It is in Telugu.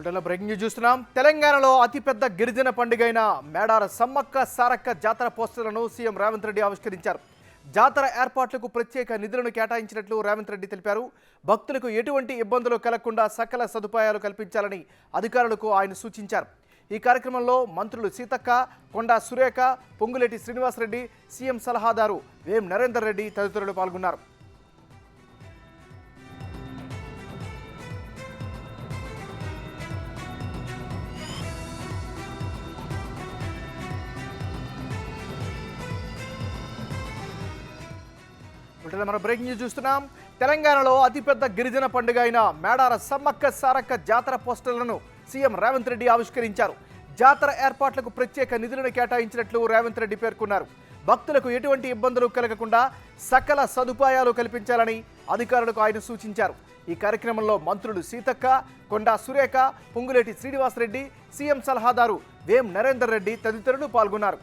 బుల్టన్లో బ్రేకింగ్ న్యూస్ చూస్తున్నాం. తెలంగాణలో అతిపెద్ద గిరిజన పండుగైన మేడార సమ్మక్క సారక్క జాతర పోస్టర్లను సీఎం రేవంత్ రెడ్డి ఆవిష్కరించారు. జాతర ఏర్పాట్లకు ప్రత్యేక నిధులను కేటాయించినట్లు రేవంత్ రెడ్డి తెలిపారు. భక్తులకు ఎటువంటి ఇబ్బందులు కలగకుండా సకల సదుపాయాలు కల్పించాలని అధికారులకు ఆయన సూచించారు. ఈ కార్యక్రమంలో మంత్రులు సీతక్క, కొండా సురేఖ, పొంగులేటి శ్రీనివాసరెడ్డి, సీఎం సలహాదారు వేం నరేందర్ రెడ్డి తదితరులు పాల్గొన్నారు. మనం బ్రేకింగ్ న్యూస్ చూస్తున్నాం. తెలంగాణలో అతిపెద్ద గిరిజన పండుగ అయిన మేడార సమ్మక్క సారక్క జాతర పోస్టర్లను సీఎం రేవంత్ రెడ్డి ఆవిష్కరించారు. జాతర ఏర్పాట్లకు ప్రత్యేక నిధులను కేటాయించినట్లు రేవంత్ రెడ్డి పేర్కొన్నారు. భక్తులకు ఎటువంటి ఇబ్బందులు కలగకుండా సకల సదుపాయాలు కల్పించాలని అధికారులకు ఆయన సూచించారు. ఈ కార్యక్రమంలో మంత్రులు సీతక్క, కొండా సురేఖ, పొంగులేటి శ్రీనివాసరెడ్డి, సీఎం సలహాదారు వేం నరేందర్ రెడ్డి తదితరులు పాల్గొన్నారు.